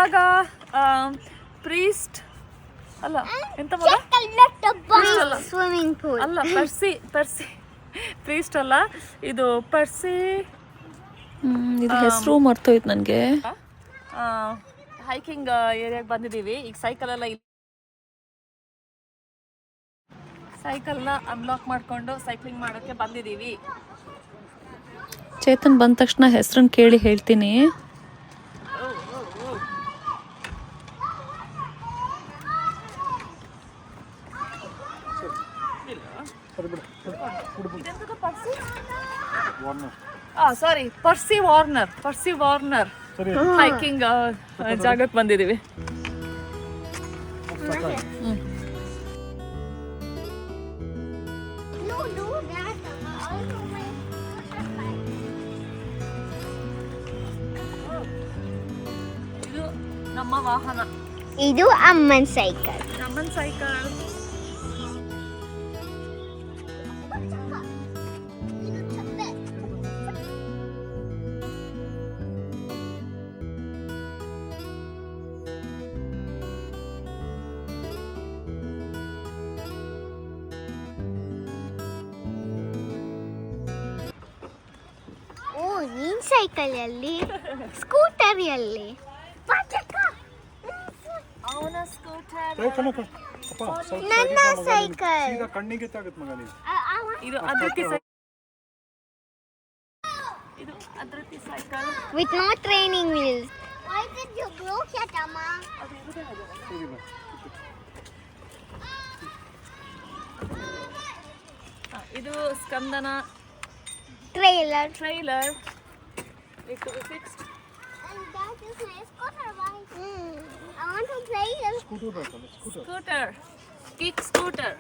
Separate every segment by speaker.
Speaker 1: ಇವಾಗ ಪ್ರೀಸ್ಟ್ ಅಲ್ಲ ಎಂತ ಮಗ
Speaker 2: ಸ್ವಿಮ್ಮಿಂಗ್ ಪೂಲ್
Speaker 1: ಅಲ್ಲ ಪರ್ಸಿ ಪ್ರೀಸ್ಟ್ ಅಲ್ಲ ಇದು ಪರ್ಸಿ
Speaker 3: ಇದು ಹೆಸರು ಮರ್ತೋಯ್ತು ನನಗೆ.
Speaker 1: ಹೈಕಿಂಗ್ ಏರಿಯಾಗೆ ಬಂದಿದ್ದೀವಿ. ಈಗ ಸೈಕಲ್ನ ಅನ್ಲಾಕ್ ಮಾಡ್ಕೊಂಡು ಸೈಕ್ಲಿಂಗ್ ಮಾಡೋಕ್ಕೆ ಬಂದಿದ್ದೀವಿ.
Speaker 3: ಚೇತನ್ ಬಂದ ತಕ್ಷಣ ಹೆಸರನ್ನು ಕೇಳಿ ಹೇಳ್ತೀನಿ.
Speaker 1: ಪರ್ಸಿ ವಾರ್ನರ್ ಹೈಕಿಂಗ್ ಜಾಗಕ್ಕೆ ಬಂದಿದ್ದೀವಿ. ಇದು ನಮ್ಮ ವಾಹನ.
Speaker 2: ಇದು ಅಮ್ಮನ್ ಸೈಕಲ್. ನೀನ್ ಸೈಕಲ್ ಅಲ್ಲಿ, ಸ್ಕೂಟರ್ ಅಲ್ಲಿ,
Speaker 1: ಅವನ ಸ್ಕೂಟರ್,
Speaker 2: ನನ್ನ ಸೈಕಲ್.
Speaker 1: ಇದು ಅದ್ರತಿ cycle
Speaker 2: with no training wheels. Why did you broke it, Amma?
Speaker 1: ಇದು ಸ್ಕಂದನ
Speaker 2: Trailer.
Speaker 1: It to be fixed.
Speaker 2: And that is my scooter bike. I want to play it.
Speaker 1: Scooter. Kick scooter.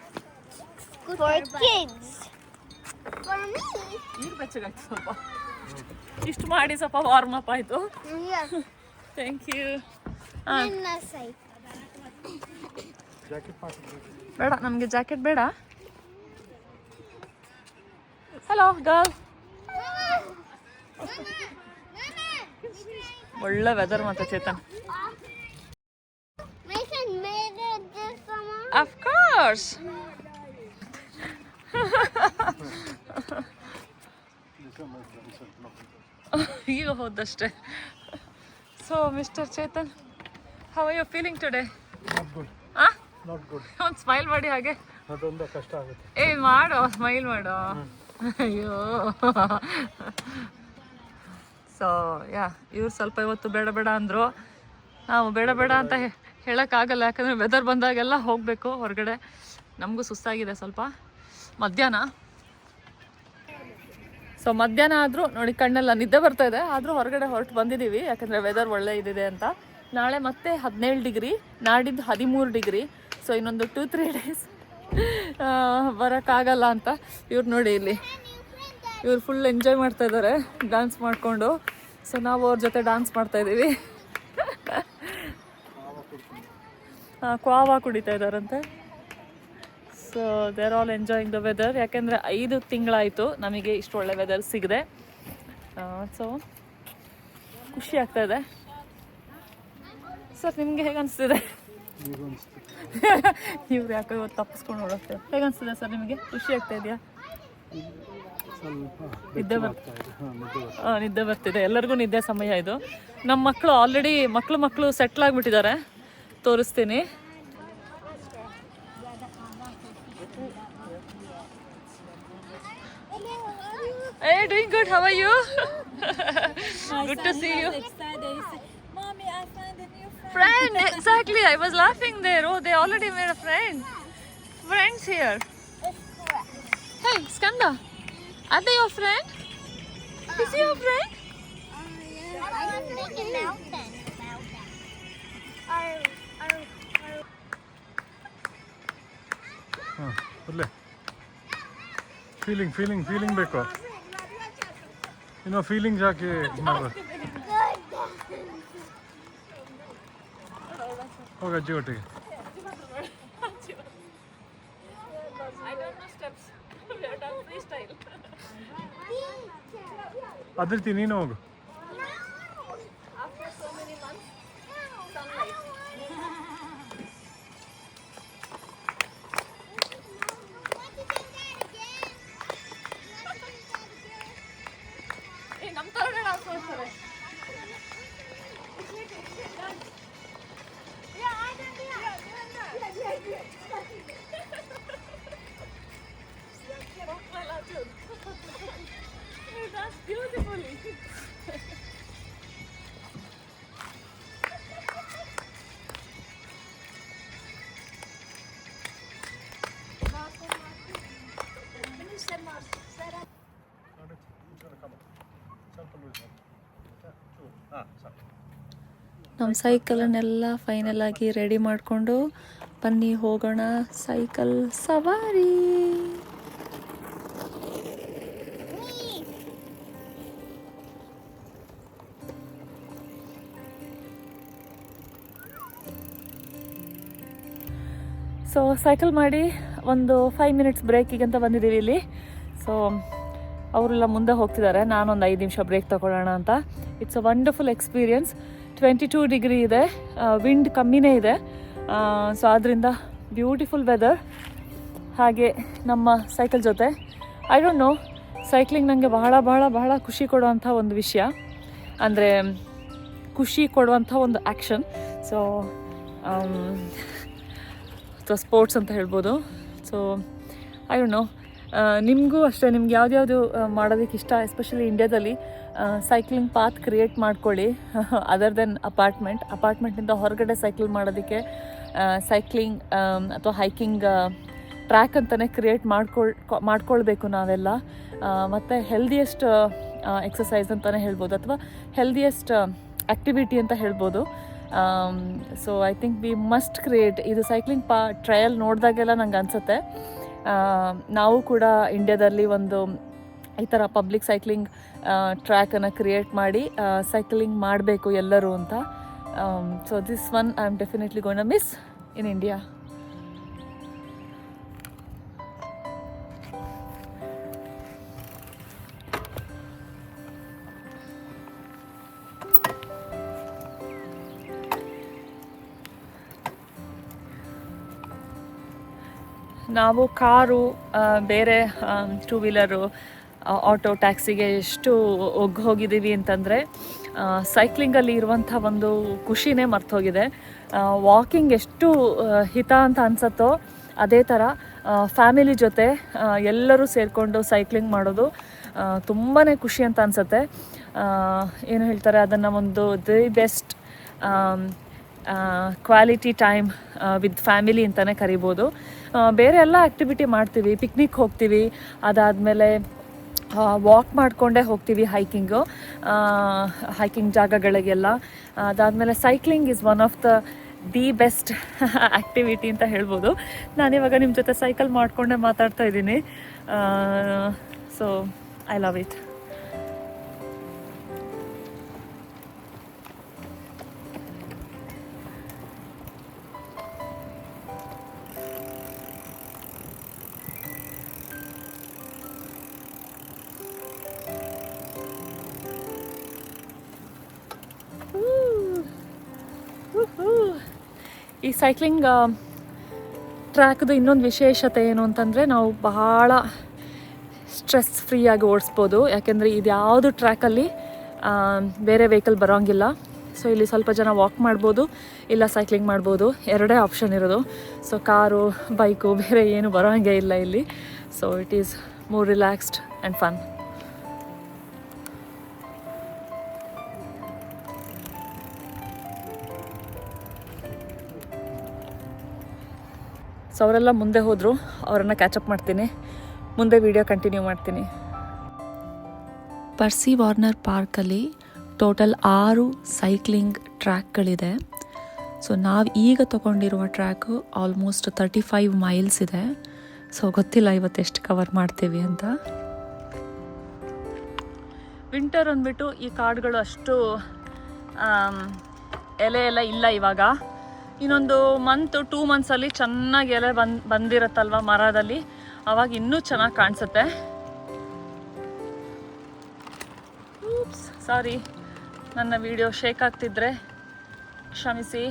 Speaker 2: For kids. For me.
Speaker 1: ನೀರು ಬೆಚ್ಚಗಾಯ್ತು ಸ್ವಲ್ಪ. ಇಷ್ಟು ಮಾಡಿ ಸ್ವಲ್ಪ warm up ಆಯ್ತು.
Speaker 2: Yeah.
Speaker 1: Thank you.
Speaker 2: ನನ್ನ cycle.
Speaker 1: ಬೇಡ, ನಮಗೆ ಜಾಕೆಟ್ ಬೇಡ. Hello girl. ಒಳ್ಳೆ ವೆದರ್ ಮತ್ತೆ ಚೇತನ್. Of course. ಈಗ ಹೋದಷ್ಟೇ. So mister Chetan, how are you feeling today? ಒಂದು ಸ್ಮೈಲ್ ಮಾಡಿ ಹಾಗೆ.
Speaker 4: ಅದೊಂದು ಕಷ್ಟ ಆಗುತ್ತೆ.
Speaker 1: ಮಾಡೋ, ಸ್ಮೈಲ್ ಮಾಡೋ. ಅಯ್ಯೋ. ಸೊ ಇವ್ರು ಸ್ವಲ್ಪ ಇವತ್ತು ಬೇಡ ಅಂದರು. ನಾವು ಬೇಡ ಅಂತ ಹೇಳೋಕ್ಕಾಗಲ್ಲ, ಯಾಕಂದರೆ ವೆದರ್ ಬಂದಾಗೆಲ್ಲ ಹೋಗಬೇಕು ಹೊರಗಡೆ. ನಮಗೂ ಸುಸ್ತಾಗಿದೆ ಸ್ವಲ್ಪ ಮಧ್ಯಾಹ್ನ. ಸೊ ಮಧ್ಯಾಹ್ನ ಆದರೂ ನೋಡಿ ಕಣ್ಣೆಲ್ಲ ನಿದ್ದೆ ಬರ್ತಾ ಇದೆ. ಆದರೂ ಹೊರಗಡೆ ಹೊರಟು ಬಂದಿದ್ದೀವಿ, ಯಾಕಂದರೆ ವೆದರ್ ಒಳ್ಳೆ ಇದಿದೆ ಅಂತ. ನಾಳೆ ಮತ್ತೆ 17 ಡಿಗ್ರಿ, ನಾಡಿದ್ದು 13 ಡಿಗ್ರಿ. ಸೊ ಇನ್ನೊಂದು 2-3 ಡೇಸ್ ಬರೋಕ್ಕಾಗಲ್ಲ ಅಂತ. ಇವ್ರು ನೋಡಿ ಇಲ್ಲಿ, ಇವ್ರು ಫುಲ್ ಎಂಜಾಯ್ ಮಾಡ್ತಾ ಇದ್ದಾರೆ ಡ್ಯಾನ್ಸ್ ಮಾಡಿಕೊಂಡು. ಸೊ ನಾವು ಅವ್ರ ಜೊತೆ ಡ್ಯಾನ್ಸ್ ಮಾಡ್ತಾಯಿದ್ದೀವಿ. ಕ್ವಾವಾ ಕುಡಿತಾ ಇದ್ದಾರಂತೆ. So they are all enjoying the weather. ಯಾಕೆಂದರೆ 5 ತಿಂಗಳಾಯಿತು ನಮಗೆ ಇಷ್ಟು ಒಳ್ಳೆ ವೆದರ್ ಸಿಗದೆ. ಸೊ ಖುಷಿ ಆಗ್ತಾ ಇದೆ. ಸರ್ ನಿಮಗೆ ಹೇಗೆ ಅನಿಸ್ತಿದೆ? ಇವ್ರು ಯಾಕೋ ಇವತ್ತು ತಪ್ಪಿಸ್ಕೊಂಡು ನೋಡುತ್ತೆ. ಹೇಗೆ ಅನಿಸ್ತಿದೆ ಸರ್ ನಿಮಗೆ? ಖುಷಿ ಆಗ್ತಾ ಇದೆಯಾ? ನಿದ್ದೆ ಬರ್ತಿದೆ. ಎಲ್ಲರಿಗೂ ನಿದ್ದೆ ಸಮಯ ಇದು. ನಮ್ಮ ಮಕ್ಕಳು ಆಲ್ರೆಡಿ ಮಕ್ಕಳು ಸೆಟ್ಲ್ ಆಗಿಬಿಟ್ಟಿದ್ದಾರೆ. ತೋರಿಸ್ತೀನಿ. Hey, doing good. How are you? Good to see you.
Speaker 3: Mommy, I find a new
Speaker 1: Friend, exactly. I was laughing there. Oh, they already made a friend. Friends here. Hey, Skanda. Are they your friend? Is he your friend?
Speaker 2: I was making mountain.
Speaker 4: ಒಳ್ಳೆ feeling ಬೇಕು. Feelings ಹಾಕಿ ಹೋಗ ಅಜ್ಜಿ ಒಟ್ಟಿಗೆ. ಅದ್ರತಿ ನೀನು ಹೋಗು.
Speaker 1: ನಮ್ಮ ಥರನೇ dance ಮಾಡ್ತಾರೆ. That's beautifully.
Speaker 3: ನಮ್ಮ ಸೈಕಲನ್ನೆಲ್ಲ ಫೈನಲ್ ಆಗಿ ರೆಡಿ ಮಾಡಿಕೊಂಡು ಬನ್ನಿ ಹೋಗೋಣ ಸೈಕಲ್ ಸವಾರಿ.
Speaker 1: ಸೊ ಸೈಕಲ್ ಮಾಡಿ ಒಂದು 5 ಮಿನಿಟ್ಸ್ ಬ್ರೇಕಿಗೆ ಅಂತ ಬಂದಿದ್ದೀವಿ ಇಲ್ಲಿ. ಸೊ ಅವರೆಲ್ಲ ಮುಂದೆ ಹೋಗ್ತಿದ್ದಾರೆ, ನಾನೊಂದು 5 ನಿಮಿಷ ಬ್ರೇಕ್ ತೊಗೊಳ್ಳೋಣ ಅಂತ. It's a wonderful experience. 22 degree ಇದೆ, ವಿಂಡ್ ಕಮ್ಮಿನೇ ಇದೆ. ಸೊ ಆದ್ದರಿಂದ ಬ್ಯೂಟಿಫುಲ್ ವೆದರ್. ಹಾಗೆ ನಮ್ಮ ಸೈಕಲ್ ಜೊತೆ ಐ ಡೋಂಟ್ ನೋ, ಸೈಕ್ಲಿಂಗ್ ನನಗೆ ಬಹಳ ಬಹಳ ಬಹಳ ಖುಷಿ ಕೊಡುವಂಥ ಒಂದು ವಿಷಯ, ಅಂದರೆ ಖುಷಿ ಕೊಡುವಂಥ ಒಂದು ಆ್ಯಕ್ಷನ್. ಸೊ ಅಥವಾ ಸ್ಪೋರ್ಟ್ಸ್ ಅಂತ ಹೇಳ್ಬೋದು. ಸೊ ಐ ಡೋಂಟ್ ನೋ, ನಿಮಗೂ ಅಷ್ಟೇ, ನಿಮ್ಗೆ ಯಾವ್ದ್ಯಾವುದು ಮಾಡೋದಕ್ಕೆ ಇಷ್ಟ, ಎಸ್ಪೆಷಲಿ ಇಂಡಿಯಾದಲ್ಲಿ ಸೈಕ್ಲಿಂಗ್ ಪಾತ್ ಕ್ರಿಯೇಟ್ ಮಾಡ್ಕೊಳ್ಳಿ. ಅದರ್ ದೆನ್ ಅಪಾರ್ಟ್ಮೆಂಟಿಂದ ಹೊರಗಡೆ ಸೈಕ್ಲ್ ಮಾಡೋದಕ್ಕೆ ಸೈಕ್ಲಿಂಗ್ ಅಥವಾ ಹೈಕಿಂಗ್ ಟ್ರ್ಯಾಕ್ ಅಂತಲೇ ಕ್ರಿಯೇಟ್ ಮಾಡ್ಕೊಳ್ಬೇಕು ನಾವೆಲ್ಲ. ಮತ್ತು ಹೆಲ್ದಿಯೆಸ್ಟ್ ಎಕ್ಸಸೈಸ್ ಅಂತಲೇ ಹೇಳ್ಬೋದು, ಅಥವಾ ಹೆಲ್ದಿಯೆಸ್ಟ್ ಆ್ಯಕ್ಟಿವಿಟಿ ಅಂತ ಹೇಳ್ಬೋದು. So I think we must create ಇದು ಸೈಕ್ಲಿಂಗ್ ಟ್ರಯಲ್ ನೋಡಿದಾಗೆಲ್ಲ ನಂಗೆ ಅನಿಸುತ್ತೆ ನಾವು ಕೂಡ ಇಂಡಿಯಾದಲ್ಲಿ ಒಂದು ಈ ಥರ ಪಬ್ಲಿಕ್ ಸೈಕ್ಲಿಂಗ್ ಟ್ರ್ಯಾಕನ್ನು ಕ್ರಿಯೇಟ್ ಮಾಡಿ ಸೈಕ್ಲಿಂಗ್ ಮಾಡಬೇಕು ಎಲ್ಲರೂ ಅಂತ. So this one I am definitely gonna miss in India. ನಾವು ಕಾರು, ಬೇರೆ 2 ವೀಲರು, ಆಟೋ, ಟ್ಯಾಕ್ಸಿಗೆ ಎಷ್ಟು ಹೋಗಿದ್ದೀವಿ ಅಂತಂದರೆ ಸೈಕ್ಲಿಂಗಲ್ಲಿ ಇರುವಂಥ ಒಂದು ಖುಷಿನೇ ಮರ್ತೋಗಿದೆ. ವಾಕಿಂಗ್ ಎಷ್ಟು ಹಿತ ಅಂತ ಅನಿಸುತ್ತೋ ಅದೇ ಥರ ಫ್ಯಾಮಿಲಿ ಜೊತೆ ಎಲ್ಲರೂ ಸೇರಿಕೊಂಡು ಸೈಕ್ಲಿಂಗ್ ಮಾಡೋದು ತುಂಬಾ ಖುಷಿ ಅಂತ ಅನಿಸುತ್ತೆ. ಏನು ಹೇಳ್ತಾರೆ ಅದನ್ನು, ಒಂದು the best quality time with family ಅಂತಲೇ ಕರಿಬೋದು. ಬೇರೆ ಎಲ್ಲ ಆ್ಯಕ್ಟಿವಿಟಿ ಮಾಡ್ತೀವಿ, ಪಿಕ್ನಿಕ್ ಹೋಗ್ತೀವಿ, ಅದಾದಮೇಲೆ ವಾಕ್ ಮಾಡಿಕೊಂಡೇ ಹೋಗ್ತೀವಿ ಹೈಕಿಂಗ್ ಜಾಗಗಳಿಗೆಲ್ಲ. ಅದಾದಮೇಲೆ cycling is one of the best activity ಅಂತ ಹೇಳ್ಬೋದು. ನಾನಿವಾಗ ನಿಮ್ಮ ಜೊತೆ ಸೈಕಲ್ ಮಾಡಿಕೊಂಡೇ ಮಾತಾಡ್ತಾ ಇದ್ದೀನಿ. So I love it. ಈ ಸೈಕ್ಲಿಂಗ್ ಟ್ರ್ಯಾಕ್ದು ಇನ್ನೊಂದು ವಿಶೇಷತೆ ಏನು ಅಂತಂದರೆ, ನಾವು ಬಹಳ ಸ್ಟ್ರೆಸ್ ಫ್ರೀಯಾಗಿ ಓಡಿಸ್ಬೋದು. ಯಾಕೆಂದರೆ ಇದು ಯಾವುದು ಟ್ರ್ಯಾಕಲ್ಲಿ ಬೇರೆ ವೆಹಿಕಲ್ ಬರೋಂಗಿಲ್ಲ. ಸೊ ಇಲ್ಲಿ ಸ್ವಲ್ಪ ಜನ ವಾಕ್ ಮಾಡ್ಬೋದು, ಇಲ್ಲ ಸೈಕ್ಲಿಂಗ್ ಮಾಡ್ಬೋದು, ಎರಡೇ ಆಪ್ಷನ್ ಇರೋದು. ಸೊ ಕಾರು, ಬೈಕು ಬೇರೆ ಏನು ಬರೋಂಗೇ ಇಲ್ಲ ಇಲ್ಲಿ. So it is more relaxed and fun. So ಅವರೆಲ್ಲ ಮುಂದೆ ಹೋದರು, ಅವರನ್ನು ಕ್ಯಾಚಪ್ ಮಾಡ್ತೀನಿ, ಮುಂದೆ ವಿಡಿಯೋ ಕಂಟಿನ್ಯೂ ಮಾಡ್ತೀನಿ.
Speaker 3: ಪರ್ಸಿ ವಾರ್ನರ್ ಪಾರ್ಕಲ್ಲಿ ಟೋಟಲ್ 6 ಸೈಕ್ಲಿಂಗ್ ಟ್ರ್ಯಾಕ್ಗಳಿದೆ. ಸೊ ನಾವು ಈಗ ತೊಗೊಂಡಿರುವ ಟ್ರ್ಯಾಕು ಆಲ್ಮೋಸ್ಟ್ 35 ಮೈಲ್ಸ್ ಇದೆ. ಸೊ ಗೊತ್ತಿಲ್ಲ ಇವತ್ತೆಷ್ಟು ಕವರ್ ಮಾಡ್ತೀವಿ ಅಂತ.
Speaker 1: ವಿಂಟರ್ ಅಂದ್ಬಿಟ್ಟು ಈ ಕಾಡುಗಳು ಅಷ್ಟು ಎಲೆ ಎಲ್ಲ ಇಲ್ಲ ಇವಾಗ. ಇನ್ನೊಂದು 2 ಮಂತ್ಸಲ್ಲಿ ಚೆನ್ನಾಗಿ ಎಲೆ ಬಂದಿರತ್ತಲ್ವ ಮರದಲ್ಲಿ, ಆವಾಗ ಇನ್ನೂ ಚೆನ್ನಾಗಿ ಕಾಣಿಸುತ್ತೆ. ಸಾರಿ, ನನ್ನ ವಿಡಿಯೋ ಶೇಕ್ ಆಗ್ತಿದ್ರೆ ಕ್ಷಮಿಸಿ.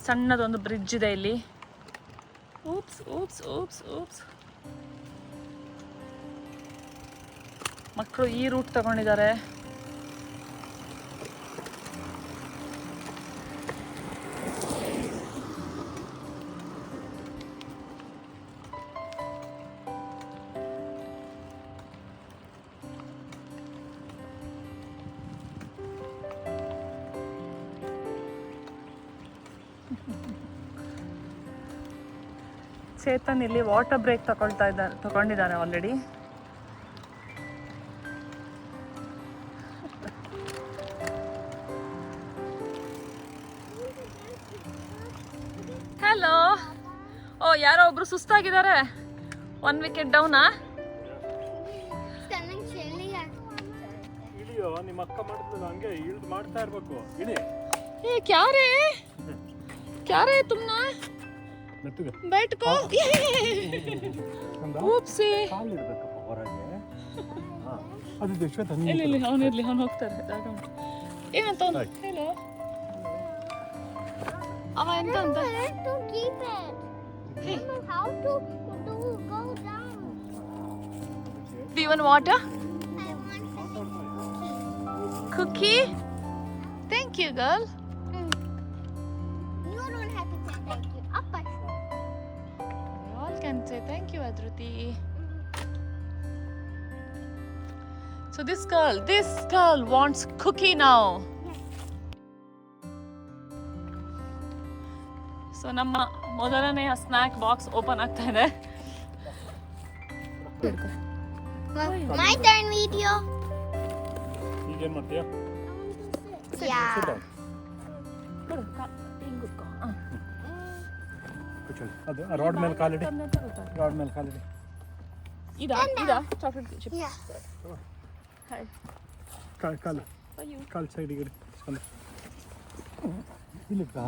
Speaker 1: ಸಣ್ಣದೊಂದು ಬ್ರಿಡ್ಜ್ ಇದೆ ಇಲ್ಲಿ. oops. ಮಕ್ಕಳು ಈ ರೂಟ್ ತಗೊಂಡಿದ್ದಾರೆ. ಚೇತನ್ ಇಲ್ಲಿ ವಾಟರ್ ಬ್ರೇಕ್ ತಗೊಂಡಿದ್ದಾರೆ ಆಲ್ರೆಡಿ. ಹಲೋ. ಓ, ಯಾರೋ ಒಬ್ರು ಸುಸ್ತಾಗಿದ್ದಾರೆ. 1 ವಿಕೆಟ್ ಡೌನಾ?
Speaker 2: Standing chilly.
Speaker 4: ಇಳಿಯೋ, ನಿಮ್ಮ ಅಕ್ಕ ಮಾಡಿದ್ಮೇಲೆ ಹಂಗೆ ಇಳಿದು ಮಾಡ್ತಾ ಇರ್ಬೇಕು. ಇಳಿ.
Speaker 1: ಏ, ಕ್ಯಾರೆ ತುಮ್ನಾ
Speaker 4: ಮೆತ್ತಗೆ
Speaker 1: बैठको. ಊಪ್ಸಿ.
Speaker 4: ಕಾಲು ಇಡಬೇಕಪ್ಪ ಹೊರಗೆ. ಅದು ದೇಶ್ವತ
Speaker 1: ಇಲ್ಲಿ ಅವನು ಹೋಗ್ತಾರೆ. ಜಾಗ ಉಂಟು. ಏನಂತ ಅವನು? ಹೇಳು. ಅವ ಎಂತ ಅಂತ?
Speaker 2: To keep it. How to go down.
Speaker 1: Do you want water?
Speaker 2: I want
Speaker 1: Cookie? Thank you, girl.
Speaker 2: You don't have to say thank you. Up I should.
Speaker 1: We all can say thank you, Adruti. So this girl wants cookie now. So ನಮ್ಮ ಮೊದಲನೆಯ snack box open ಆಗ್ತಾ ಇದೆ.
Speaker 2: My turn video.
Speaker 4: ಈಗೇನು ಮಾಡ್ತೀಯಾ?
Speaker 2: Yeah.
Speaker 4: ಕೂತ್ಕೊಳ್ಳಿ. ಅದು rod ಮೇಲೆ ಕಾಲಿಡಿ. Rod ಮೇಲೆ ಕಾಲಿಡಿ.
Speaker 1: ಇದಾ ಚಾಕ್ಲೇಟ್ ಚಿಪ್ಸ್.
Speaker 2: Yeah.
Speaker 1: ಹಾಯ್.
Speaker 4: ಕಾಲು ಸೈಡಿಗೆ ಇಡಿ.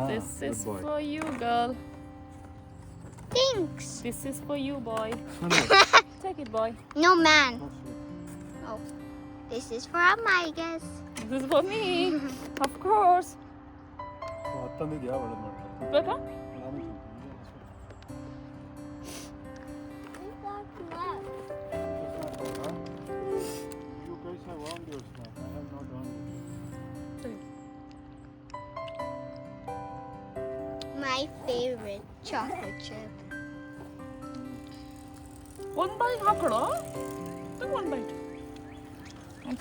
Speaker 1: This is for you, girl.
Speaker 2: Thanks.
Speaker 1: This is for you, boy. Take it, boy.
Speaker 2: No man. Oh. This is for Amma, I guess.
Speaker 1: This is for me. Of course.
Speaker 4: ಹತ್ತೊಂದಿದೆಯಾ ಒಳ್ಳೆ ಮಾಡಿ.
Speaker 1: ಬೇಕಾ?
Speaker 4: You guys have warmed your snack. I have not warmed it.
Speaker 2: My favorite chocolate chip.
Speaker 1: One bite ಹಾಕೊಡು. Take one bite.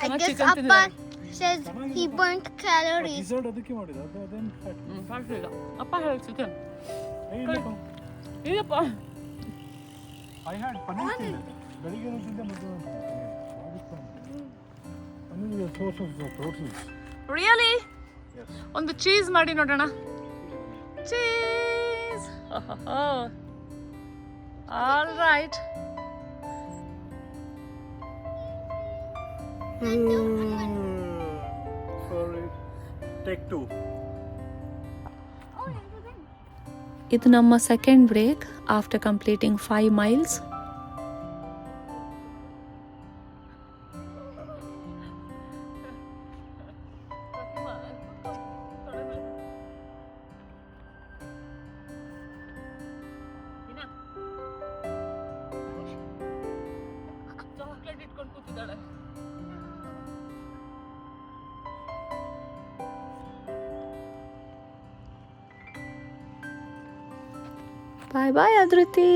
Speaker 2: I guess Appa says he burnt calories.
Speaker 4: Dessert ಅದಕ್ಕೆ ಮಾಡಿದ ಅದೇನು fat.
Speaker 1: Fat ಇಲ್ಲ. ಅಪ್ಪ ಹೇಳಿ chicken. ಇದಪ್ಪ.
Speaker 4: I had paneer ತಿಂದೆ. ಬೆಳಿಗ್ಗೆ ತಿಂದೆ ಮಧ್ಯಾಹ್ನ paneer is source of proteins.
Speaker 1: Really?
Speaker 4: Yes.
Speaker 1: ಒಂದು ಚೀಸ್ ಮಾಡಿ ನೋಡೋಣ. Cheese. All right.
Speaker 4: Sorry. Take 2.
Speaker 3: ಇದು ನಮ್ಮ second break after completing 5 miles.
Speaker 1: Chocolate ಇಟ್ಕೊಂಡು ಕೂತಿದ್ದಾಳೆ.
Speaker 3: ಬಾಯ್ ಬಾಯ್ ಅದ್ರುತಿ.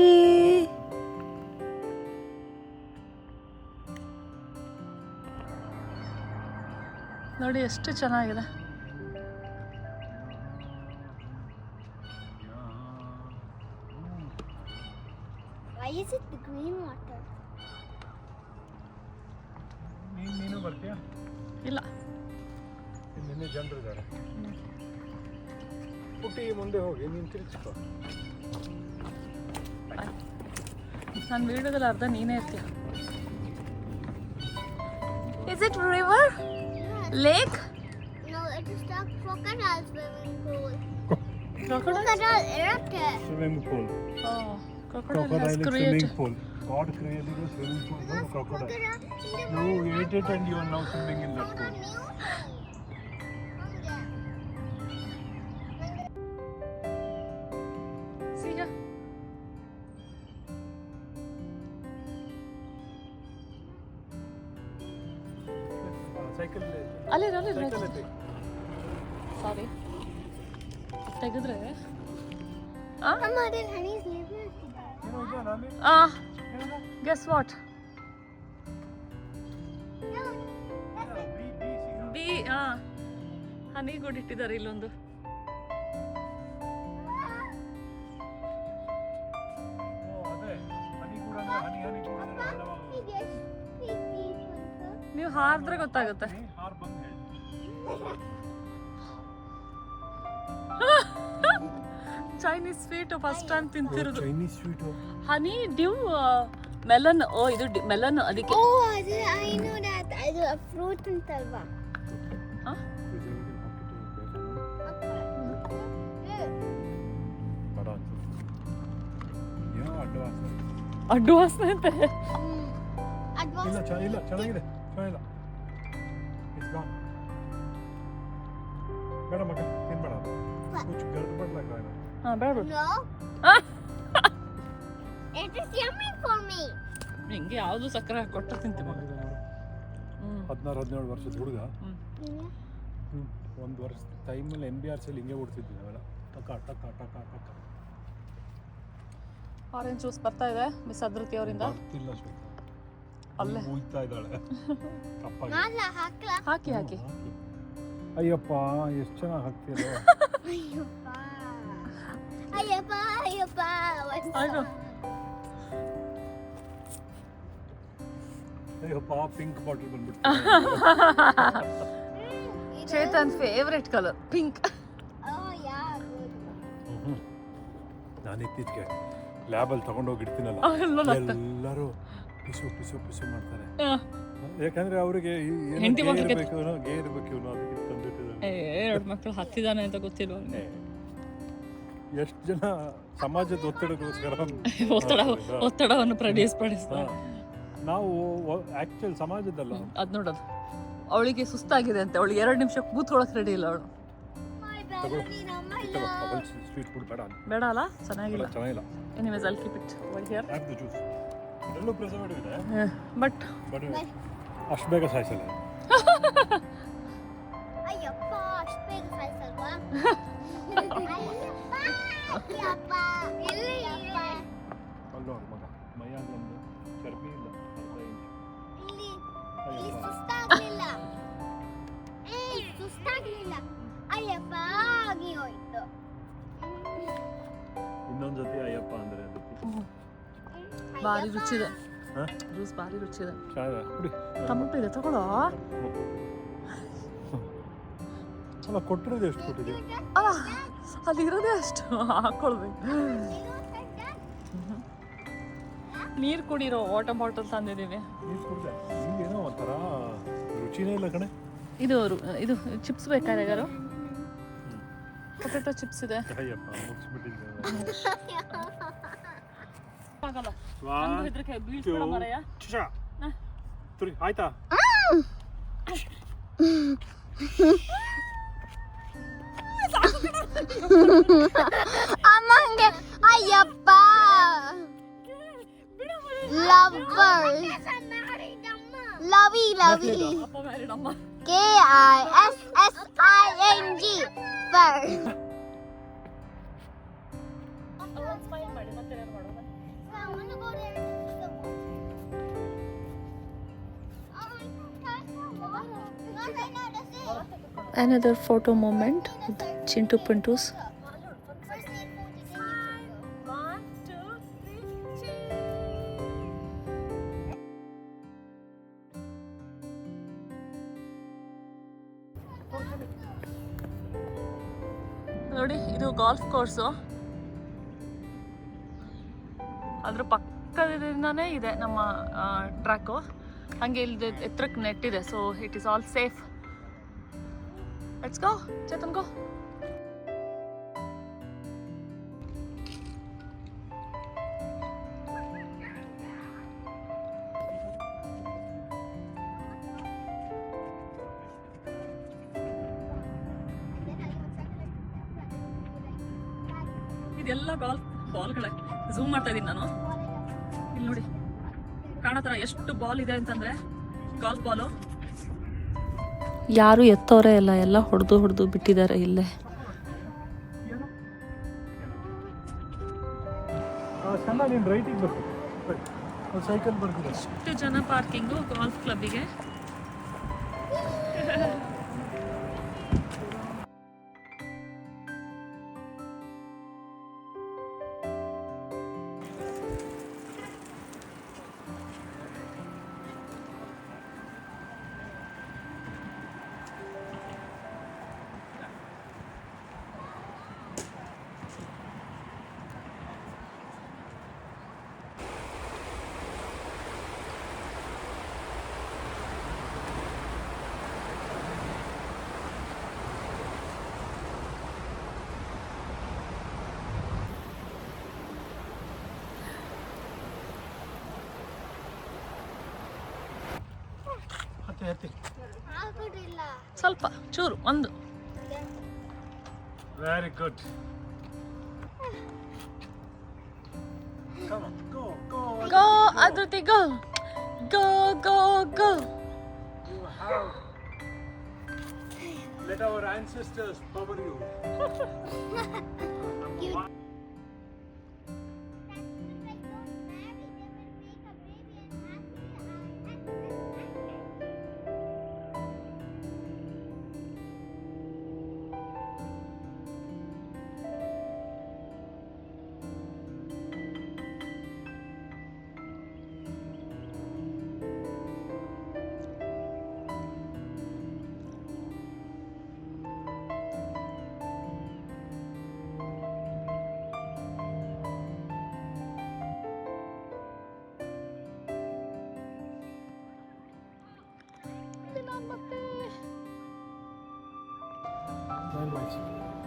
Speaker 1: ನೋಡಿ ಎಷ್ಟು ಚೆನ್ನಾಗಿದೆ.
Speaker 2: Why is it the green water?
Speaker 4: ನೀನು ಬರ್ತೀಯಾ?
Speaker 1: ಇಲ್ಲ.
Speaker 4: ನಿನ್ನೆ ಜನರು ಇದ್ದಾರೆ. ಪುಟ್ಟಿ ಮುಂದೆ ಹೋಗಿ ನೀನು ತಿರುಗಿಸ್ಕೊ.
Speaker 1: ನಾನು ವಿಡಿಯೋದಲ್ಲಿ ಅರ್ಧ ನೀನೇ ಇರ್ತೀಯ. Is it river? Lake?
Speaker 2: No, it is the crocodile swimming pool.
Speaker 1: Crocodile?
Speaker 2: Crocodile erupted.
Speaker 4: Swimming pool.
Speaker 1: Oh, crocodile has
Speaker 4: Crocodile is
Speaker 1: created.
Speaker 4: swimming pool. God created a swimming pool for crocodile. You ate it and you are now swimming in that pool.
Speaker 1: See here.
Speaker 4: Cycle
Speaker 1: ಅಲ್ಲಿ ಸಾರಿ ತೆಗೆದ್ರೆ
Speaker 2: ಅಮ್ಮ ಅದೇ honey sleep
Speaker 1: guess what bee honey ಕೂಡ ಇಟ್ಟಿದ್ದಾರೆ ಇಲ್ಲೊಂದು. ನೀವು ಹಾರಿದ್ರೆ ಗೊತ್ತಾಗುತ್ತೆ. ಚೈನೀಸ್ ಸ್ವೀಟ್ ಫಸ್ಟ್ ಟೈಮ್ ತಿಂತಿರೋದು.
Speaker 4: Chinese sweet
Speaker 1: honey dew melon. Oh ಇದು ಮೆಲನ್ ಅದಕ್ಕೆ.
Speaker 2: ಓ ಅದು ಐ ನೋ ದಟ್ ಅದು ಫ್ರೂಟ್ ಅಂತಲ್ವಾ.
Speaker 1: ಅಡ್ಡು ವಾಸನೆ ಅಂತೆ.
Speaker 4: ಇಲ್ಲ ಚೆನ್ನಾಗಿದೆ ಚೆನ್ನಾಗಿಲ್ಲ. It's gone. ಬೇಡ ಮಗ ತಿನ್ಬೇಡ. ಕುछ गड़बड़ लग रहा है.
Speaker 1: ಬೇಡ
Speaker 2: No. It is yummy for me.
Speaker 1: ಹಿಂಗೆ ಯಾವುದು ಸಕ್ಕರೆ ಕೊಟ್ಟು ತಿಂತೀವಿ ಮಗ.
Speaker 4: 16-17 ವರ್ಷದ ಹುಡುಗ ಒಂದು ವರ್ಷ ಟೈಮಲ್ಲಿ NBRC ಹಿಂಗೆ ಓಡ್ತಿದ್ವಿ ನಾವೆಲ್ಲ. ಟಕ ಟಕ ಟಕ ಟಕ.
Speaker 1: ಆರೆಂಜ್ ಜ್ಯೂಸ್ ಬರ್ತಾ ಇದೆ ಮಿಸ್ ಅದ್ರತಿ ಅವರಿಂದ.
Speaker 4: ಗೊತ್ತಿಲ್ಲ ಶ್ವೇತ.
Speaker 1: ಅಲ್ಲೇ
Speaker 4: ಹೋಗ್ತಾ ಇದ್ದಾಳೆ ಕಪ್ಪಾಗಿ.
Speaker 2: ನಾಲ್ಲ ಹಾಕ್ಲಾ.
Speaker 1: ಹಾಕಿ
Speaker 4: ಅಯ್ಯಪ್ಪ ಎಷ್ಟು ಚೆನ್ನಾಗಿ ಹಾಕ್ತೀರೋ.
Speaker 2: ಅಯ್ಯಪ್ಪ
Speaker 1: ಆಯ್ತು.
Speaker 4: ಅಯ್ಯಪ್ಪ ಪಿಂಕ್ ಬಾಟಲ್ ಬಂದ್ಬಿಟ್ಟು.
Speaker 1: Chetan favourite colour pink.
Speaker 4: ನಾನು ಇತ್ತೀಚೆಗೆ ಲ್ಯಾಬಲ್ಲಿ ತಗೊಂಡೋಗಿ ಇಡ್ತೀನಲ್ಲ, ಎಲ್ಲರೂ ಪಿಸು ಪಿಸು ಪಿಸು ಮಾಡ್ತಾರೆ. ಯಾಕಂದ್ರೆ ಅವರಿಗೆ
Speaker 1: ಹೆಂಡತಿ
Speaker 4: ಗೇ
Speaker 1: ಮಕ್ಳಿಗೆ
Speaker 4: ಇರಬೇಕು ಇವನು ಅದಕ್ಕೆ ತಂದಿಟ್ಟಿದ್ದಾರೆ.
Speaker 1: ಎರಡು ಮಕ್ಕಳು ಹತ್ತಿದಾನೆ ಅಂತ ಗೊತ್ತಿಲ್ವ.
Speaker 4: ಎಷ್ಟು ಜನ ಸಮಾಜದ ಒತ್ತಡಕ್ಕೋಸ್ಕರ
Speaker 1: ಒತ್ತಡವನ್ನು ಪಡಿಸ್ತಾರೆ.
Speaker 4: ನಾವು ಆಕ್ಚುಲ್ ಸಮಾಜದಲ್ಲ
Speaker 1: ಅದ್ ನೋಡೋದು. ಅವಳಿಗೆ ಸುಸ್ತಾಗಿದೆ ಅಂತೆ, ಅವಳಿಗೆ 2 ನಿಮಿಷ ಕೂತ್ಕೊಳಕ್ ರೆಡಿ ಇಲ್ಲ ಅವಳು.
Speaker 4: ಸ್ವೀಟ್ ಫುಡ್ ಬೇಡ
Speaker 1: ಬೇಡ ಅಲ್ಲ, ಚೆನ್ನಾಗಿಲ್ಲ. Anyways I'll keep it over here.
Speaker 4: ಇದರಲ್ಲೂ ಪ್ರಿಸರ್ವೇಟಿವ್ ಇದೆ,
Speaker 1: ಬಟ್
Speaker 4: ಅಷ್ಟು ಬೇಗ ಸಾಯಿಸಲ್ಲ.
Speaker 2: ಅಯ್ಯಪ್ಪ ಅಷ್ಟು ಬೇಗ ಸಾಯಿಸಲ್ವಾ. ಅಯ್ಯಪ್ಪ ಎಲ್ಲಿ
Speaker 4: ಅಲ್ಲೋ ಮಗ ಮೈಯಾಗ ಒಂದು ಚರ್ಬಿ ಇಲ್ಲ,
Speaker 2: ಇಲ್ಲಿ ಸುಸ್ತಾಗ್ಲಿಲ್ಲ. ಸುಸ್ತಾಗ್ಲಿಲ್ಲ. ಅಯ್ಯಪ್ಪ ಆಗಿ ಹೋಯ್ತು.
Speaker 4: ಇನ್ನೊಂದ್ಸತಿ ಅಯ್ಯಪ್ಪ ಅಂದ್ರೆ
Speaker 1: ಭಾರಿ ರುಚಿದೆ ಜ್ಯೂಸ್, ಭಾರಿ ರುಚಿದೆ. ತಂಪಿದೆ, ತಗೊಳ್ಳೋ.
Speaker 4: ಅಲ್ಲ ಕೊಟ್ಟಿರೋದು ಎಷ್ಟು ಕೊಟ್ಟಿದ್ದೀವಿ?
Speaker 1: ಅಲ್ಲ ಅಲ್ಲಿ ಇರೋದೇ ಅಷ್ಟು, ಹಾಕೊಳ್ಬೇಕು. ನೀರು ಕುಡಿರೋ ವಾಟರ್ ಬಾಟಲ್ ತಂದಿದ್ದೀವಿ.
Speaker 4: ನೀರು ಕುಡಿದೆ, ಏನೋ ಒಂಥರ ರುಚಿನೇ ಇಲ್ಲ ಕಣೆ.
Speaker 1: ಇದು ಚಿಪ್ಸ್ ಬೇಕಾದ್ರೆ ಯಾರು? ಪೊಟೆಟೊ ಚಿಪ್ಸ್ ಇದೆ.
Speaker 4: ಅಯ್ಯಪ್ಪ ಮುಗಿಸ್ಬಿಟ್ಟಿದ್ದೆ.
Speaker 1: ಆಗಲ್ಲ, ನಂಗೂ ಹೆದ್ರಿಕೆ, ಬೀಳ್ಸ್ಬಿಡ ಮಾರಾಯ.
Speaker 4: ತುರಿ ಆಯ್ತಾ?
Speaker 2: ಅಮ್ಮಂಗೆ ಅಯ್ಯಪ್ಪ ಲವರ್ ಲವಿ
Speaker 1: ಅಪ್ಪ ಮ್ಯಾರಿಡ್ ಅಮ್ಮ.
Speaker 2: KISSING fur.
Speaker 1: ಸ್ಮೈಲ್ ಮಾಡಿ, ಮತ್ತೆ ಏನು ಮಾಡೋದು?
Speaker 3: Another photo moment with Chintu Pintus.
Speaker 1: ನೋಡಿ, ಇದು ಗಾಲ್ಫ್ ಕೋರ್ಸು. ಅದ್ರ ಪಕ್ಕದಿಂದಾನೇ ಇದೆ ನಮ್ಮ ಟ್ರ್ಯಾಕು. ಹಾಗೆ ಇಲ್ಲಿ ಎತ್ತರಕ್ಕೆ ನೆಟ್ ಇದೆ, so it is all safe. Let's go, Chetan go. ಇದೆಲ್ಲ ಗಾಲ್ಫ್ ಬಾಲ್ಗಳೇ. ಝೂಮ್ ಮಾಡ್ತಾ ಇದೀನಿ ನಾನು. ಇಲ್ಲಿ ನೋಡಿ, ಕಾಣೋ ಥರ ಎಷ್ಟು ಬಾಲ್ ಇದೆ ಅಂತಂದ್ರೆ ಗಾಲ್ಫ್ ಬಾಲು.
Speaker 3: ಯಾರು ಎತ್ತೋರೇ ಇಲ್ಲ, ಎಲ್ಲ ಹೊಡೆದು ಬಿಟ್ಟಿದ್ದಾರೆ ಇಲ್ಲೇ.
Speaker 4: ಚೆನ್ನ ನೀನು ರೈಟಿಗೆ ಬರ್ತೀನಿ, ಸೈಕಲ್ ಬರ್ತೀನಿ.
Speaker 1: ಎಷ್ಟು ಜನ ಪಾರ್ಕಿಂಗು ಗಾಲ್ಫ್ ಕ್ಲಬ್ಬಿಗೆ.
Speaker 4: ಹತ್ತಿ
Speaker 2: ಆಗೋದಿಲ್ಲ.
Speaker 1: ಸ್ವಲ್ಪ ಚೂರು ಒಂದು.
Speaker 4: Very good.
Speaker 1: ಗೋ ಅದ್ರತಿ go go go go.
Speaker 4: Let our ancestors power you.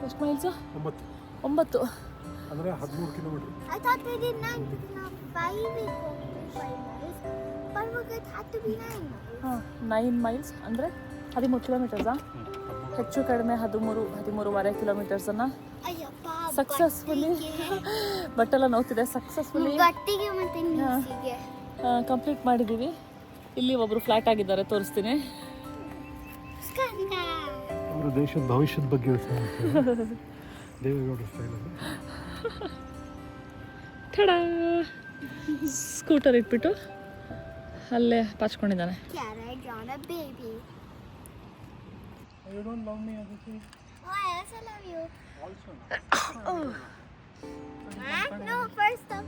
Speaker 1: ಎಷ್ಟು ಮೈಲ್ಸು?
Speaker 4: 9
Speaker 1: 9.
Speaker 4: ಅಂದರೆ 13 kilometre.
Speaker 2: I thought we did 9 because now 5 is going 5 miles. But it had to be 9 miles.
Speaker 1: ಹಾಂ 9 miles ಅಂದರೆ 13 ಕಿಲೋಮೀಟರ್ಸಾ? ಹೆಚ್ಚು ಕಡಿಮೆ 13.5 ಕಿಲೋಮೀಟರ್ಸನ್ನು
Speaker 2: ಅಯ್ಯಪ್ಪ,
Speaker 1: ಸಕ್ಸಸ್ಫುಲಿ ಬಟ್ಟೆಲ್ಲ ನೋಡ್ತಿದೆ. ಸಕ್ಸಸ್ಫುಲಿ
Speaker 2: ಗಟ್ಟಿಗೆ ಮತ್ತೆ ನೀಸಿಗೆ
Speaker 1: complete ಮಾಡಿದ್ದೀವಿ. ಇಲ್ಲಿ ಒಬ್ಬರು ಫ್ಲಾಟ್ ಆಗಿದ್ದಾರೆ, ತೋರಿಸ್ತೀನಿ.
Speaker 4: ಅವರ ದೇಶದ ಭವಿಷ್ಯದ ಬಗ್ಗೆ ದೇವೇಗೌಡ ಸ್ಟೈಲಲ್ಲಿ
Speaker 1: ಟಡಾ ಸ್ಕೂಟರ್ ಇಟ್ಬಿಟ್ಟು ಅಲ್ಲೇ ಪಾಚ್ಕೊಂಡಿದ್ದಾನೆ.
Speaker 2: baby.
Speaker 4: You don't love me, Aditi?
Speaker 2: Oh, I also love you.
Speaker 4: Also.
Speaker 2: No, first of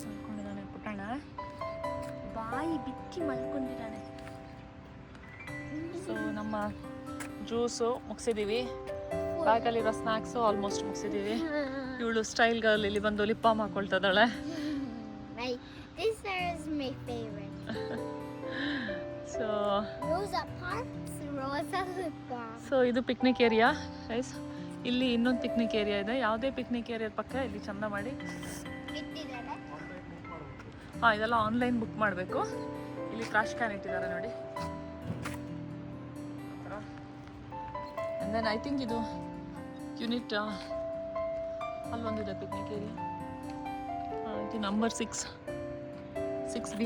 Speaker 1: ಮಲ್ಕೊಂಡಿದ್ದಾನೆ Puttanna, ಬಾಯಿ ಬಿಕ್ಕಿ ಮಲ್ಕೊಂಡಿದ್ದಾನೆ. ಸೊ ನಮ್ಮ ಜ್ಯೂಸು ಮುಗಿಸಿದ್ದೀವಿ, ಬ್ಯಾಗಲ್ಲಿರೋ ಸ್ನ್ಯಾಕ್ಸು ಆಲ್ಮೋಸ್ಟ್ ಮುಗಿಸಿದ್ದೀವಿ. ಇವಳು ಸ್ಟೈಲ್ ಗರ್ಲ್ ಇಲ್ಲಿ ಬಂದು ಲಿಪ್ ಬಾಮ್ ಹಾಕೊಳ್ತಿದ್ದಾಳೆ.
Speaker 2: This is my favorite.
Speaker 1: So
Speaker 2: Rosa Parks, Rosa lip balm.
Speaker 1: So ಇದು ಪಿಕ್ನಿಕ್ ಏರಿಯಾ ಗೈಸ್. ಇಲ್ಲಿ ಇನ್ನೊಂದು ಪಿಕ್ನಿಕ್ ಏರಿಯಾ ಇದೆ. ಯಾವುದೇ ಪಿಕ್ನಿಕ್ ಏರಿಯಾದ ಪಕ್ಕ ಇಲ್ಲಿ ಚಂದ ಮಾಡಿ
Speaker 2: ಇಟ್ಟಿದ್ದಾರೆ.
Speaker 1: ಹಾಂ, ಇದೆಲ್ಲ ಆನ್ಲೈನ್ ಬುಕ್ ಮಾಡಬೇಕು. ಇಲ್ಲಿ ಟ್ರಾಶ್ ಕ್ಯಾನ್ ಇಟ್ಟಿದ್ದಾರೆ ನೋಡಿ. ಆ್ಯಂಡ್ ದೆನ್ ಐ ಥಿಂಕ್ ಇದು ಯೂನಿಟ್ ಅಲ್ಲೊಂದಿದೆ ಪಿಕ್ನಿಕ್ ಏರಿಯಾ. ಇದು ನಂಬರ್ 6B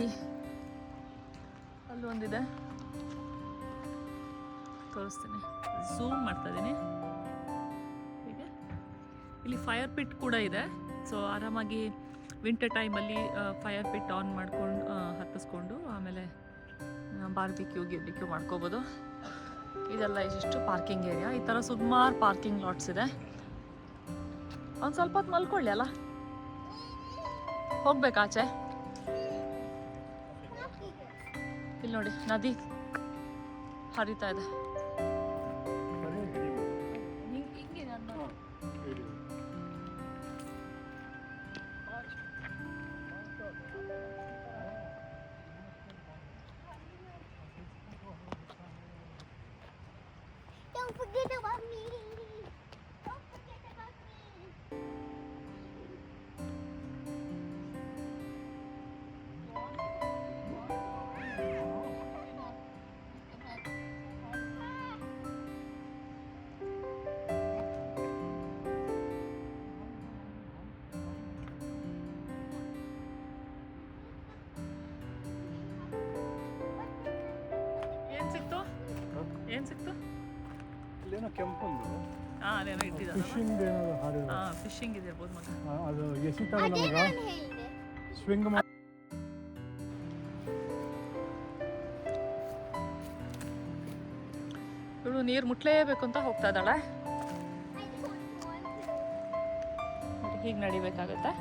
Speaker 1: ಅಲ್ಲೊಂದಿದೆ, ತೋರಿಸ್ತೀನಿ. ಝೂಮ್ ಮಾಡ್ತಾ ಇದ್ದೀನಿ. ಹೀಗೆ ಇಲ್ಲಿ ಫೈರ್ ಪಿಟ್ ಕೂಡ ಇದೆ. ಸೊ ಆರಾಮಾಗಿ ವಿಂಟರ್ ಟೈಮಲ್ಲಿ ಫೈರ್ ಪಿಟ್ ಆನ್ ಮಾಡ್ಕೊಂಡು ಹತ್ತಿಸ್ಕೊಂಡು ಆಮೇಲೆ ಬಾರ್ಬಿಕ್ಯೂ ಮಾಡ್ಕೋಬೋದು. ಇದೆಲ್ಲ ಇಷ್ಟು ಪಾರ್ಕಿಂಗ್ ಏರಿಯಾ. ಈ ಥರ ಸುಮಾರು ಪಾರ್ಕಿಂಗ್ ಲಾಟ್ಸ್ ಇದೆ. ಒಂದು ಸ್ವಲ್ಪ ಹೊತ್ತು ಮಲ್ಕೊಳ್ಳಿ ಅಲ್ಲ, ಹೋಗ್ಬೇಕಾಚೆ. ಇಲ್ಲಿ ನೋಡಿ ನದಿ ಹರಿತಾ ಇದೆ. ಹಿಂಗೆ ನನ್ನ
Speaker 2: Don't forget about me. Don't forget about me.
Speaker 1: ಏನು ಸಿಕ್ತು?
Speaker 4: ಏನೋ ಕೆಂಪೊಂದು
Speaker 1: ಹಾಂ ಅದೇನೋ ಇಟ್ಟಿದ್ದಾರೆ
Speaker 4: ಫಿಶಿಂಗ್ ಏನೋ ಹಾರಿದ
Speaker 1: ಹಾಂ ಫಿಶಿಂಗ್ ಇದಿರ್ಬೋದು ಮಗ.
Speaker 4: ಅದು ಎಸಿತಾಗ ನಮಗ
Speaker 2: ನಾನು ಹೇಳಿದೆ.
Speaker 4: ಸ್ವಿಂಗ್
Speaker 1: ಇವಳು ನೀರು ಮುಟ್ಲೇಬೇಕು ಅಂತ ಹೋಗ್ತಾ ಇದ್ದಾಳೆ. ಹೀಗೆ ನಡಿಬೇಕಾಗತ್ತೆ.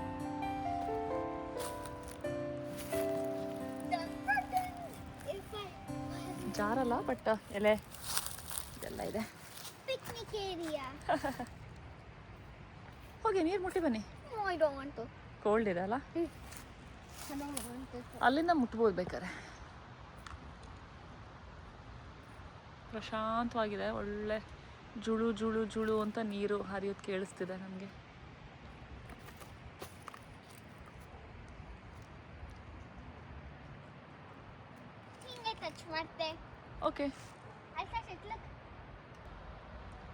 Speaker 1: ಜಾರಲ್ಲ ಬಟ್ ಎಲೆ ಇದೆಲ್ಲ ಇದೆ.
Speaker 2: Picnic area.
Speaker 1: ಹೋಗಿ ನೀರು ಮುಟ್ಟಿ ಬನ್ನಿ.
Speaker 2: No, I don't want to.
Speaker 1: Cold ಇದೆ ಅಲ್ಲ,
Speaker 2: I don't want to.
Speaker 1: ಅಲ್ಲಿಂದ ಮುಟ್ಬೋದು ಬೇಕಾರೆ. ಪ್ರಶಾಂತವಾಗಿದೆ, ಒಳ್ಳೆ ಜುಳು ಜುಳು ಜುಳು ಅಂತ ನೀರು ಹರಿಯೋದು ಕೇಳಿಸ್ತಿದೆ ನನಗೆ.
Speaker 2: ಹಿಂಗೆ ಟಚ್ ಮಾಡ್ತೆ.
Speaker 1: Okay,
Speaker 2: I touch it, look.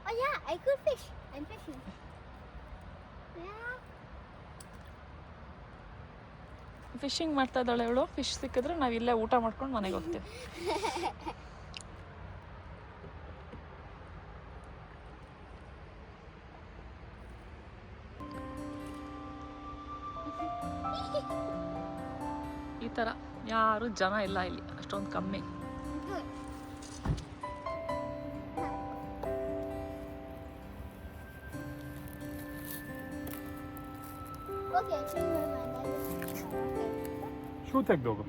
Speaker 2: Oh yeah, I could fish. I'm fishing. Yeah.
Speaker 1: Fishing ಮಾಡ್ತಾ ಇದ್ದಾಳೆ ಇವಳು. ಫಿಶ್ ಸಿಕ್ಕಿದ್ರೆ ನಾವು ಇಲ್ಲೇ ಊಟ ಮಾಡ್ಕೊಂಡು ಮನೆಗೆ ಹೋಗ್ತೀವಿ. ಈ ಥರ ಯಾರು ಜನ ಇಲ್ಲ ಇಲ್ಲಿ, ಅಷ್ಟೊಂದು ಕಮ್ಮಿ.
Speaker 2: Good. Okay, I think we're fine.
Speaker 4: Shoe ತೆಗ್ದೋಗು.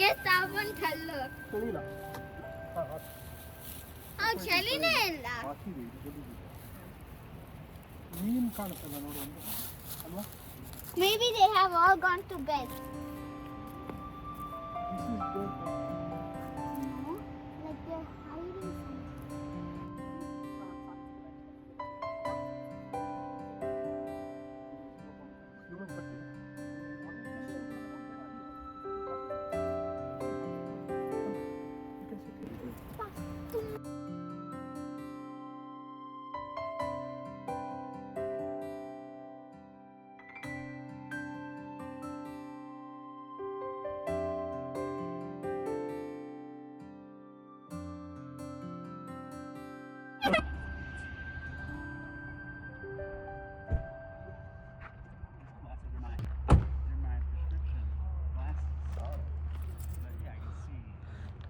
Speaker 2: Yes, someone hello.
Speaker 4: ಸರಿಯಿಲ್ಲ
Speaker 2: ಚಲಿನೇ ಇಲ್ಲ.
Speaker 4: ಮೀನು ಕಾಣುತ್ತಲ್ಲ ನೋಡು ಒಂದು ಅಲ್ವಾ?
Speaker 2: Maybe they have all gone to bed.
Speaker 4: This is good.
Speaker 2: No, like they're hiding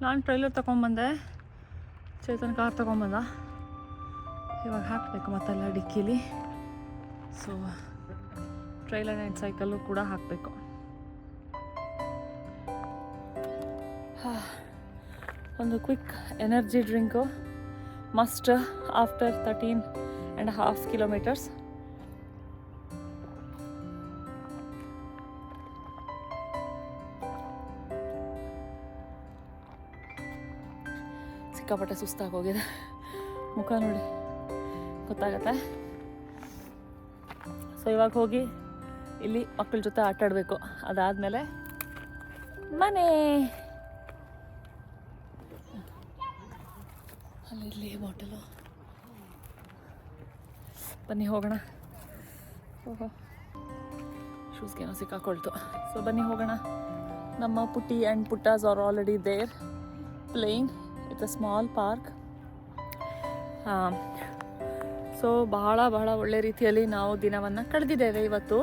Speaker 1: ನಾನು ಟ್ರೈಲರ್ ತೊಗೊಂಬಂದೆ, ಚೇತನ್ ಕಾರ್ ತೊಗೊಂಬಂದ. ಇವಾಗ ಹಾಕಬೇಕು ಮತ್ತೆಲ್ಲ ಡಿಕ್ಕೀಲಿ. ಸೊ ಟ್ರೈಲರ್ ಆ್ಯಂಡ್ ಸೈಕಲ್ಲು ಕೂಡ ಹಾಕಬೇಕು. ಒಂದು quick energy drink must after 13.5 kilometres. ಸಿಕ್ಕಾಪಟ್ಟೆ ಸುಸ್ತಾಗಿ ಹೋಗಿದೆ, ಮುಖ ನೋಡಿ ಗೊತ್ತಾಗತ್ತೆ. ಸೊ ಇವಾಗ ಹೋಗಿ ಇಲ್ಲಿ ಮಕ್ಕಳ ಜೊತೆ ಆಟ ಆಡಬೇಕು. ಅದಾದಮೇಲೆ ಮನೆ. ಅಲ್ಲಿ ಬಾಟಲು, ಬನ್ನಿ ಹೋಗೋಣ. ಓಹೋ, ಶೂಸ್ಗೇನೋ ಸಿಕ್ಕಾಕೊಳ್ತು. ಸೊ ಬನ್ನಿ ಹೋಗೋಣ. ನಮ್ಮ ಪುಟ್ಟಿ ಆ್ಯಂಡ್ ಪುಟ್ಟಾಸ್ are already there playing. It's a small park. So ಬಹಳ ಒಳ್ಳೆ ರೀತಿಯಲ್ಲಿ ನಾವು ದಿನವನ್ನು ಕಳೆದಿದ್ದೇವೆ ಇವತ್ತು.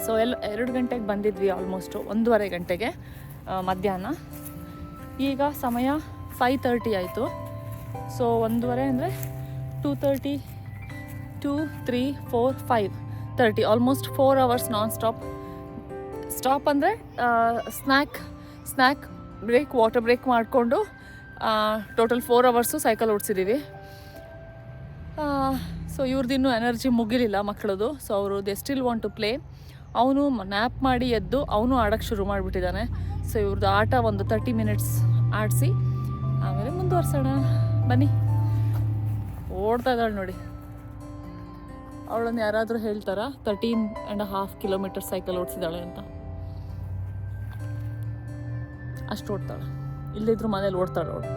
Speaker 1: ಸೊ 2 ಗಂಟೆಗೆ ಬಂದಿದ್ವಿ, ಆಲ್ಮೋಸ್ಟು 1:30 ಗಂಟೆಗೆ ಮಧ್ಯಾಹ್ನ. ಈಗ ಸಮಯ 5:30 ಆಯಿತು. ಸೊ 1:30 ಅಂದರೆ 2:30, 2, 3, 4, 5:30 almost 4 hours non stop. Stop ಅಂದರೆ ಸ್ನ್ಯಾಕ್ ಬ್ರೇಕ್, ವಾಟರ್ ಬ್ರೇಕ್ ಮಾಡಿಕೊಂಡು ಟೋಟಲ್ 4 hours ಸೈಕಲ್ ಓಡಿಸಿದ್ದೀವಿ. ಸೊ ಇವ್ರದ್ದಿನ್ನೂ ಎನರ್ಜಿ ಮುಗಿಲಿಲ್ಲ ಮಕ್ಕಳದು. ಸೊ ಅವರು they still want to play. ಅವನು ನ್ಯಾಪ್ ಮಾಡಿ ಎದ್ದು ಅವನು ಆಡೋಕ್ಕೆ ಶುರು ಮಾಡಿಬಿಟ್ಟಿದ್ದಾನೆ. ಸೊ ಇವ್ರದ್ದು ಆಟ ಒಂದು 30 minutes ಆಡಿಸಿ ಆಮೇಲೆ ಮುಂದುವರ್ಸೋಣ. ಬನ್ನಿ. ಓಡ್ತಾ ಇದ್ದಾಳೆ ನೋಡಿ. ಅವಳನ್ನು ಯಾರಾದರೂ ಹೇಳ್ತಾರಾ 13.5 ಕಿಲೋಮೀಟರ್ ಸೈಕಲ್ ಓಡಿಸಿದಾಳೆ ಅಂತ? ಅಷ್ಟು ಓಡ್ತಾಳೆ. ಇಲ್ಲಿದ್ರು ಮನೇಲಿ ಓಡ್ತಾಳೆ ಅವಳು.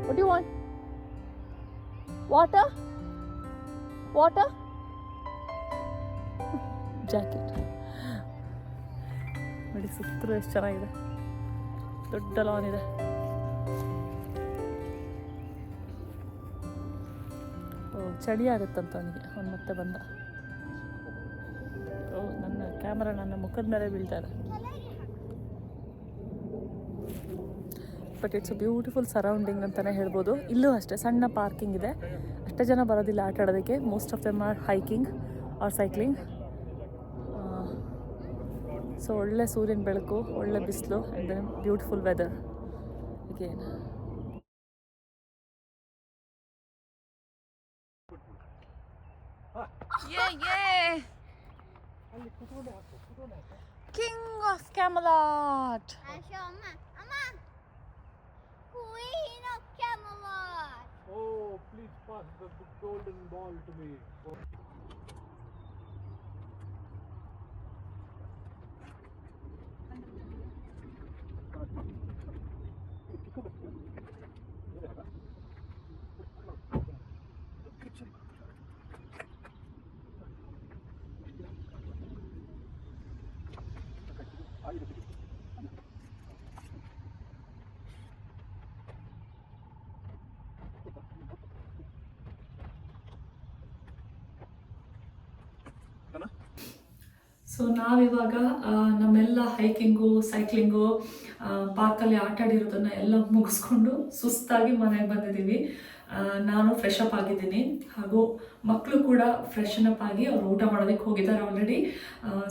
Speaker 1: What you want? Water water jacket ನೋಡಿ, ಸುತ್ತಲೂ ಎಷ್ಟು ಚೆನ್ನಾಗಿದೆ, ದೊಡ್ಡ ಲಾನ್ ಇದೆ. ಓ ಚಳಿ ಆಗುತ್ತಂತ ಅವನಿಗೆ, ಅವನು ಮತ್ತೆ ಬಂದ. ಓ ನನ್ನ ಕ್ಯಾಮರಾ ನನ್ನ ಮುಖದ ಮೇಲೆ ಬೀಳ್ತಾರೆ. ಬಟ್ ಇಟ್ಸ್ ಬ್ಯೂಟಿಫುಲ್ ಸರೌಂಡಿಂಗ್ ಅಂತಲೇ ಹೇಳ್ಬೋದು. ಇಲ್ಲೂ ಅಷ್ಟೇ ಸಣ್ಣ ಪಾರ್ಕಿಂಗ್ ಇದೆ, ಅಷ್ಟೇ ಜನ ಬರೋದಿಲ್ಲ ಆಟ ಆಡೋದಕ್ಕೆ. Most of them are hiking or cycling. So ಒಳ್ಳೆ ಸೂರ್ಯನ ಬೆಳಕು, ಒಳ್ಳೆ ಬಿಸಿಲು, and then beautiful weather again. King of Camelot.
Speaker 2: Queen of Camelot.
Speaker 4: Oh, please pass the golden ball to me.
Speaker 3: So ನಾವಿವಾಗ ನಮ್ಮೆಲ್ಲ ಹೈಕಿಂಗು ಸೈಕ್ಲಿಂಗು ಪಾರ್ಕಲ್ಲಿ ಆಟ ಆಡಿರೋದನ್ನು ಎಲ್ಲ ಮುಗಿಸ್ಕೊಂಡು ಸುಸ್ತಾಗಿ ಮನೆಗೆ ಬಂದಿದ್ದೀವಿ. ನಾನು ಫ್ರೆಶ್ ಅಪ್ ಆಗಿದ್ದೀನಿ, ಹಾಗೂ ಮಕ್ಕಳು ಕೂಡ ಫ್ರೆಶನ್ ಅಪ್ ಆಗಿ ಅವರು ಊಟ ಮಾಡೋದಕ್ಕೆ ಹೋಗಿದ್ದಾರೆ ಆಲ್ರೆಡಿ.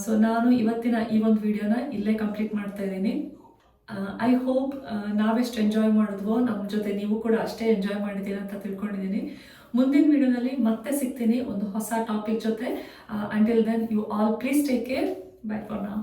Speaker 3: ಸೊ ನಾನು ಇವತ್ತಿನ ಈ ಒಂದು ವಿಡಿಯೋನ ಇಲ್ಲೇ ಕಂಪ್ಲೀಟ್ ಮಾಡ್ತಾ ಇದ್ದೀನಿ. ಐ ಹೋಪ್ ನಾವೆಷ್ಟು ಎಂಜಾಯ್ ಮಾಡಿದ್ವೋ ನಮ್ಮ ಜೊತೆ ನೀವು ಕೂಡ ಅಷ್ಟೇ ಎಂಜಾಯ್ ಮಾಡಿದ್ದೀರ ಅಂತ ತಿಳ್ಕೊಂಡಿದ್ದೀನಿ. ಮುಂದಿನ ವಿಡಿಯೋನಲ್ಲಿ ಮತ್ತೆ ಸಿಗ್ತೀನಿ ಒಂದು ಹೊಸ ಟಾಪಿಕ್ ಜೊತೆ. Until then you all please take care. Bye for now.